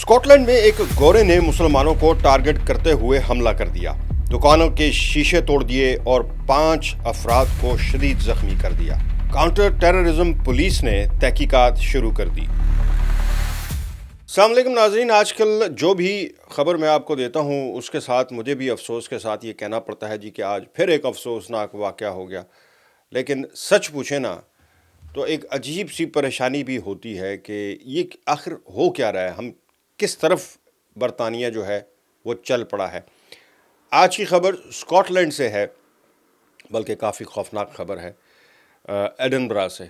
Scott land میں ایک گورے نے مسلمانوں کو ٹارگٹ کرتے ہوئے حملہ کر دیا، دکانوں کے شیشے توڑ دیے اور 5 افراد کو شدید زخمی کر دیا۔ کاؤنٹر ٹیررزم پولیس نے تحقیقات شروع کر دی۔ السلام علیکم ناظرین، آج کل جو بھی خبر میں آپ کو دیتا ہوں اس کے ساتھ مجھے بھی افسوس کے ساتھ یہ کہنا پڑتا ہے کہ آج پھر ایک افسوسناک واقعہ ہو گیا، لیکن سچ پوچھیں نا تو ایک عجیب سی پریشانی بھی ہوتی ہے کہ یہ آخر ہو کیا رہا ہے، ہم کس طرف برطانیہ جو ہے وہ چل پڑا ہے۔ آج کی خبر اسکاٹ لینڈ سے ہے، بلکہ کافی خوفناک خبر ہے، ایڈنبرا سے۔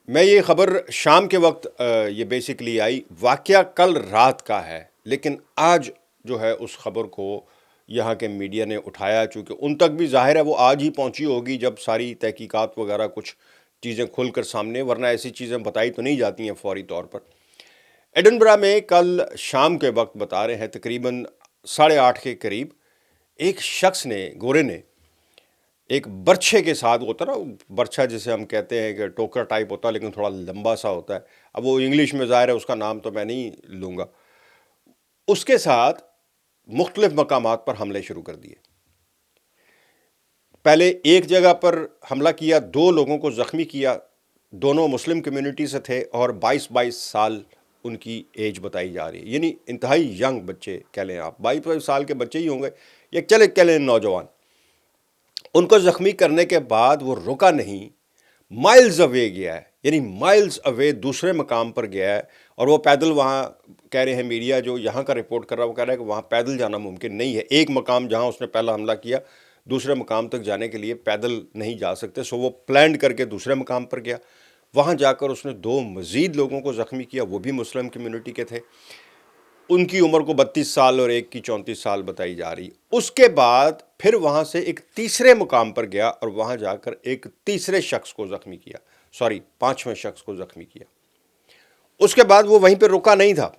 میں یہ خبر شام کے وقت یہ بیسیکلی آئی، واقعہ کل رات کا ہے، لیکن آج جو ہے اس خبر کو یہاں کے میڈیا نے اٹھایا، چونکہ ان تک بھی ظاہر ہے وہ آج ہی پہنچی ہوگی جب ساری تحقیقات وغیرہ کچھ چیزیں کھل کر سامنے، ورنہ ایسی چیزیں بتائی تو نہیں جاتی ہیں فوری طور پر۔ ایڈنبرا میں کل شام کے وقت بتا رہے ہیں تقریباً 8:30 کے قریب ایک شخص نے، گورے نے، ایک برچھے کے ساتھ، ہوتا نا برچھا جسے ہم کہتے ہیں کہ ٹوکر ٹائپ ہوتا ہے لیکن تھوڑا لمبا سا ہوتا ہے، اب وہ انگلش میں ظاہر ہے اس کا نام تو میں نہیں لوں گا، اس کے ساتھ مختلف مقامات پر حملے شروع کر دیے۔ پہلے ایک جگہ پر حملہ کیا، 2 لوگوں کو زخمی کیا، دونوں مسلم کمیونٹی سے تھے اور 22 سال ان کی ایج بتائی جا رہی ہے، یعنی انتہائی ینگ بچے کہہ لیں آپ، 22 سال کے بچے ہی ہوں گے یا چلے کہہ لیں نوجوان۔ ان کو زخمی کرنے کے بعد وہ رکا نہیں، مائلز اوے گیا ہے، یعنی مائلز اوے دوسرے مقام پر گیا ہے، اور وہ پیدل، وہاں کہہ رہے ہیں میڈیا جو یہاں کا رپورٹ کر رہا ہے وہ کہہ رہا ہے کہ وہاں پیدل جانا ممکن نہیں ہے، ایک مقام جہاں اس نے پہلا حملہ کیا دوسرے مقام تک جانے کے لیے پیدل نہیں جا سکتے، سو وہ پلانڈ کر کے دوسرے مقام پر گیا، وہاں جا کر اس نے 2 مزید لوگوں کو زخمی کیا، وہ بھی مسلم کمیونٹی کے تھے، ان کی عمر کو 32 سال اور ایک کی 34 سال بتائی جا رہی۔ اس کے بعد پھر وہاں سے ایک تیسرے مقام پر گیا اور وہاں جا کر ایک تیسرے شخص کو زخمی کیا، 5ویں شخص کو زخمی کیا۔ اس کے بعد وہ وہیں پہ رکا نہیں تھا،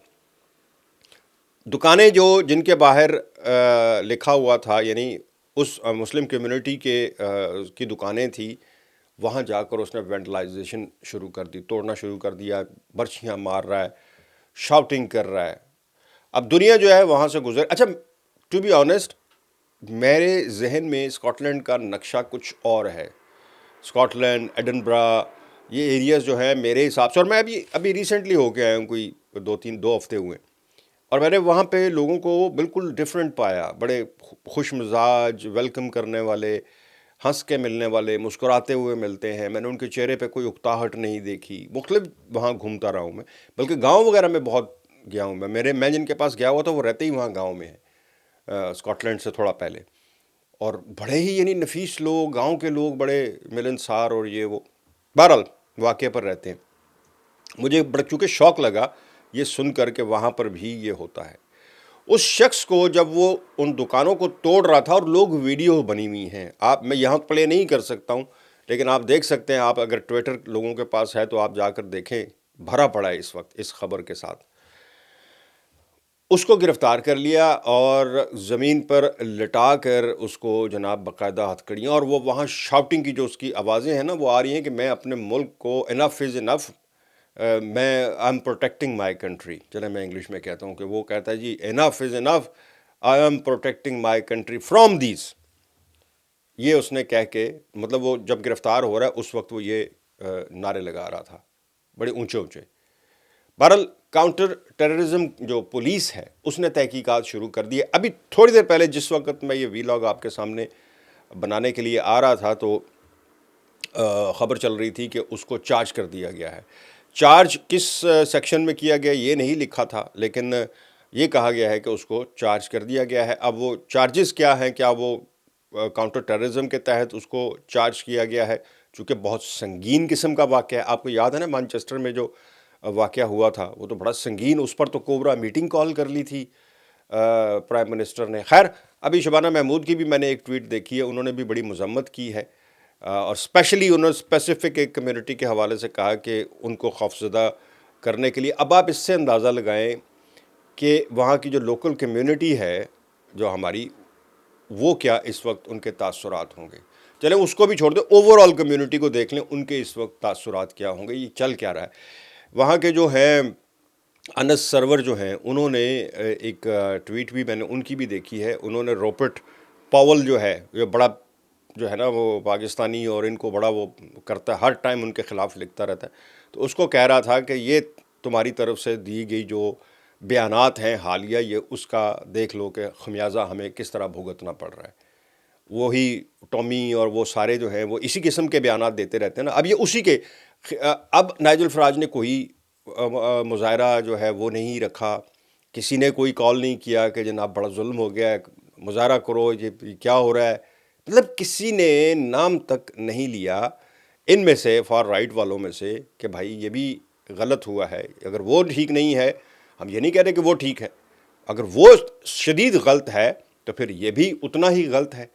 دکانیں جو جن کے باہر لکھا ہوا تھا، یعنی اس مسلم کمیونٹی کی دکانیں تھیں، وہاں جا کر اس نے وینڈلائزیشن شروع کر دی، توڑنا شروع کر دیا، برچھیاں مار رہا ہے، شاؤٹنگ کر رہا ہے۔ اب دنیا جو ہے وہاں سے گزر، اچھا ٹو بی آنیسٹ میرے ذہن میں اسکاٹ لینڈ کا نقشہ کچھ اور ہے۔ اسکاٹ لینڈ، ایڈنبرا، یہ ایریاز جو ہیں میرے حساب سے، اور میں ابھی ریسنٹلی ہو کے آیا ہوں، کوئی 2 ہفتے ہوئے، اور میں نے وہاں پہ لوگوں کو بالکل ڈیفرنٹ پایا، بڑے خوش مزاج، ویلکم کرنے والے، ہنس کے ملنے والے، مسکراتے ہوئے ملتے ہیں، میں نے ان کے چہرے پہ کوئی اکتاہٹ نہیں دیکھی۔ مختلف وہاں گھومتا رہا ہوں میں، بلکہ گاؤں وغیرہ میں بہت گیا ہوں میں جن کے پاس گیا ہوا تھا وہ رہتے ہی وہاں گاؤں میں ہیں، اسکاٹ لینڈ سے تھوڑا پہلے، اور بڑے ہی یعنی نفیس لوگ، گاؤں کے لوگ بڑے ملنسار، اور یہ وہ بہرحال واقعے پر رہتے ہیں۔ مجھے بڑا چونکہ شوق لگا یہ سن کر کہ وہاں پر بھی یہ ہوتا ہے۔ اس شخص کو جب وہ ان دکانوں کو توڑ رہا تھا، اور لوگ ویڈیو بنی ہوئی ہیں، میں یہاں پلے نہیں کر سکتا ہوں لیکن آپ دیکھ سکتے ہیں، آپ اگر ٹویٹر لوگوں کے پاس ہے تو آپ جا کر دیکھیں، بھرا پڑا ہے اس وقت اس خبر کے ساتھ۔ اس کو گرفتار کر لیا اور زمین پر لٹا کر اس کو جناب باقاعدہ ہتھکڑیاں، اور وہ وہاں شاؤٹنگ کی جو اس کی آوازیں ہیں نا وہ آ رہی ہیں کہ میں اپنے ملک کو، انف از انف، میں آئی ایم پروٹیکٹنگ مائی کنٹری، چلے میں انگلش میں کہتا ہوں کہ وہ کہتا ہے جی enough is enough, I am protecting my country from these, یہ اس نے کہہ کے، مطلب وہ جب گرفتار ہو رہا ہے اس وقت وہ یہ نعرے لگا رہا تھا، بڑے اونچے اونچے۔ بہرحال کاؤنٹر ٹیررزم جو پولیس ہے اس نے تحقیقات شروع کر دی ہے۔ ابھی تھوڑی دیر پہلے جس وقت میں یہ ویلاگ آپ کے سامنے بنانے کے لیے آ رہا تھا تو خبر چل رہی تھی کہ اس کو چارج کر دیا گیا ہے۔ چارج کس سیکشن میں کیا گیا یہ نہیں لکھا تھا، لیکن یہ کہا گیا ہے کہ اس کو چارج کر دیا گیا ہے۔ اب وہ چارجز کیا ہیں، کیا وہ کاؤنٹر ٹیررزم کے تحت اس کو چارج کیا گیا ہے، چونکہ بہت سنگین قسم کا واقعہ ہے۔ آپ کو یاد ہے نا مانچسٹر میں جو واقعہ ہوا تھا وہ تو بڑا سنگین، اس پر تو کوبرا میٹنگ کال کر لی تھی پرائم منسٹر نے۔ خیر، ابھی شبانہ محمود کی بھی میں نے ایک ٹویٹ دیکھی ہے، انہوں نے بھی بڑی مذمت کی ہے، اور اسپیشلی انہوں نے اسپیسیفک ایک کمیونٹی کے حوالے سے کہا کہ ان کو خوفزدہ کرنے کے لیے۔ اب آپ اس سے اندازہ لگائیں کہ وہاں کی جو لوکل کمیونٹی ہے جو ہماری، وہ کیا اس وقت ان کے تاثرات ہوں گے۔ چلیں اس کو بھی چھوڑ دیں، اوور آل کمیونٹی کو دیکھ لیں، ان کے اس وقت تاثرات کیا ہوں گے، یہ چل کیا رہا ہے۔ وہاں کے جو ہیں انس سرور جو ہیں انہوں نے ایک ٹویٹ بھی میں نے ان کی بھی دیکھی ہے. انہوں نے روبرٹ پاول جو ہے یہ بڑا جو ہے نا وہ پاکستانی اور ان کو بڑا وہ کرتا ہے، ہر ٹائم ان کے خلاف لکھتا رہتا ہے. تو اس کو کہہ رہا تھا کہ یہ تمہاری طرف سے دی گئی جو بیانات ہیں حالیہ، یہ اس کا دیکھ لو کہ خمیازہ ہمیں کس طرح بھگتنا پڑ رہا ہے. وہی ٹامی اور وہ سارے جو ہیں وہ اسی قسم کے بیانات دیتے رہتے ہیں نا. اب یہ اسی کے اب نائجل فراج نے کوئی مظاہرہ جو ہے وہ نہیں رکھا، کسی نے کوئی کال نہیں کیا کہ جناب بڑا ظلم ہو گیا ہے، مظاہرہ کرو، یہ کیا ہو رہا ہے. مطلب کسی نے نام تک نہیں لیا ان میں سے، فار رائٹ والوں میں سے، کہ بھائی یہ بھی غلط ہوا ہے. اگر وہ ٹھیک نہیں ہے، ہم یہ نہیں کہہ رہے کہ وہ ٹھیک ہے، اگر وہ شدید غلط ہے تو پھر یہ بھی اتنا ہی غلط ہے.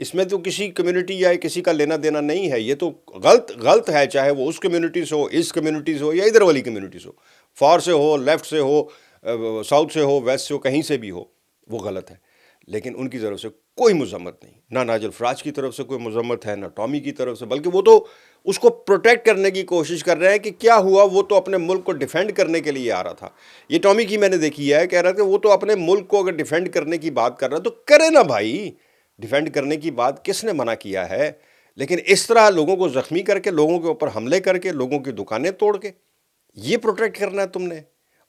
اس میں تو کسی کمیونٹی یا کسی کا لینا دینا نہیں ہے. یہ تو غلط غلط ہے، چاہے وہ اس کمیونٹی سے ہو، اس کمیونٹی سے ہو، یا ادھر والی کمیونٹی سے ہو، فار سے ہو، لیفٹ سے ہو، ساؤتھ سے ہو، ویسٹ سے ہو، کہیں سے بھی ہو، وہ غلط ہے. لیکن ان کی طرف سے کوئی مذمت نہیں، نہ ناجل فراج کی طرف سے کوئی مذمت ہے، نہ ٹامی کی طرف سے، بلکہ وہ تو اس کو پروٹیکٹ کرنے کی کوشش کر رہے ہیں کہ کیا ہوا، وہ تو اپنے ملک کو ڈیفینڈ کرنے کے لیے آ رہا تھا. یہ ٹامی کی میں نے دیکھی ہے، کہہ رہا کہ وہ تو اپنے ملک کو اگر ڈیفینڈ کرنے کی بات کر رہا ہے تو کرے نا بھائی، ڈیفینڈ کرنے کی بات کس نے منع کیا ہے؟ لیکن اس طرح لوگوں کو زخمی کر کے، لوگوں کے اوپر حملے کر کے، لوگوں کی دکانیں توڑ کے یہ پروٹیکٹ کرنا ہے تم نے،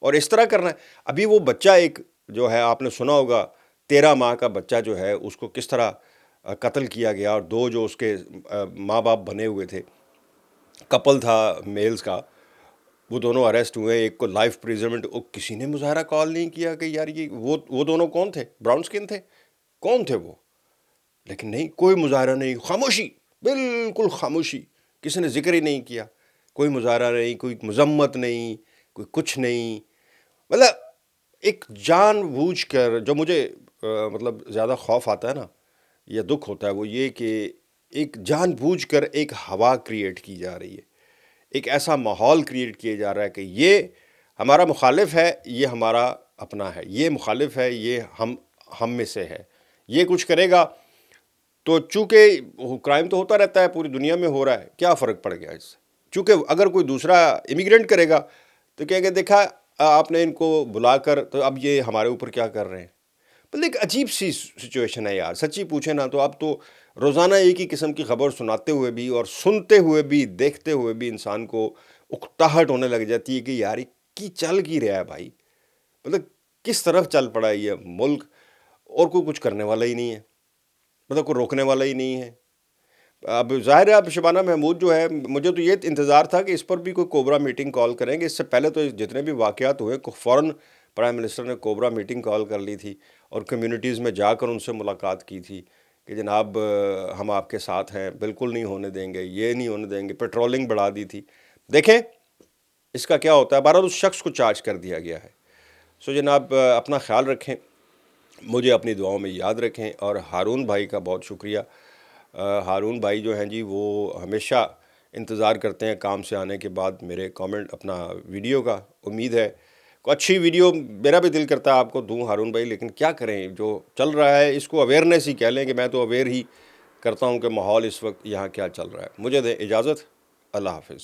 اور اس طرح کرنا ہے. ابھی وہ بچہ ایک جو ہے آپ نے سنا ہوگا، 13 ماہ کا بچہ جو ہے اس کو کس طرح قتل کیا گیا، اور دو جو اس کے ماں باپ بنے ہوئے تھے، کپل تھا میلز کا، وہ دونوں اریسٹ ہوئے. ایک کو لائف پریزرمنٹ. کسی نے مظاہرہ کال نہیں کیا کہ یار یہ وہ دونوں کون تھے؟ براؤن سکن تھے، کون تھے وہ؟ لیکن نہیں، کوئی مظاہرہ نہیں، خاموشی، بالکل خاموشی، کسی نے ذکر ہی نہیں کیا. کوئی مظاہرہ نہیں، کوئی مذمت نہیں، کوئی کچھ نہیں. مطلب ایک جان بوجھ کر جو مجھے مطلب زیادہ خوف آتا ہے نا یا دکھ ہوتا ہے، وہ یہ کہ ایک جان بوجھ کر ایک ہوا کریٹ کی جا رہی ہے، ایک ایسا ماحول کریٹ کیا جا رہا ہے کہ یہ ہمارا مخالف ہے، یہ ہمارا اپنا ہے، یہ مخالف ہے، یہ ہم میں سے ہے، یہ کچھ کرے گا تو چونکہ کرائم تو ہوتا رہتا ہے، پوری دنیا میں ہو رہا ہے، کیا فرق پڑ گیا اس سے؟ چونکہ اگر کوئی دوسرا امیگرینٹ کرے گا تو کہے گا دیکھا آپ نے ان کو بلا کر، تو اب یہ ہمارے اوپر کیا کر رہے ہیں. مطلب ایک عجیب سی سچویشن ہے یار، سچی پوچھے نا تو اب تو روزانہ ایک ہی قسم کی خبر سناتے ہوئے بھی اور سنتے ہوئے بھی دیکھتے ہوئے بھی انسان کو اکتاہٹ ہونے لگ جاتی ہے کہ یار یہ کی چل کی رہا ہے بھائی. مطلب کس طرف چل پڑا ہے یہ ملک، اور کوئی کچھ کرنے والا ہی نہیں ہے، مطلب کوئی روکنے والا ہی نہیں ہے. اب ظاہر ہے اب شبانہ محمود جو ہے، مجھے تو یہ انتظار تھا کہ اس پر بھی کوئی کوبرا میٹنگ کال کریں گے. اس سے پہلے تو جتنے بھی واقعات ہوئے فوراً پرائم منسٹر نے کوبرا میٹنگ کال کر لی تھی اور کمیونٹیز میں جا کر ان سے ملاقات کی تھی کہ جناب ہم آپ کے ساتھ ہیں، بالکل نہیں ہونے دیں گے، یہ نہیں ہونے دیں گے. پیٹرولنگ بڑھا دی تھی. دیکھیں اس کا کیا ہوتا ہے. بہرحال اس شخص کو چارج کر دیا گیا ہے. سو جناب اپنا خیال رکھیں، مجھے اپنی دعاؤں میں یاد رکھیں، اور ہارون بھائی کا بہت شکریہ. ہارون بھائی جو ہیں جی وہ ہمیشہ انتظار کرتے ہیں کام سے آنے کے بعد میرے کامنٹ اپنا ویڈیو کا. امید ہے کوئی اچھی ویڈیو، میرا بھی دل کرتا ہے آپ کو دوں ہارون بھائی، لیکن کیا کریں، جو چل رہا ہے اس کو اویئرنیس ہی کہہ لیں کہ میں تو اویئر ہی کرتا ہوں کہ ماحول اس وقت یہاں کیا چل رہا ہے. مجھے دیں اجازت، اللہ حافظ.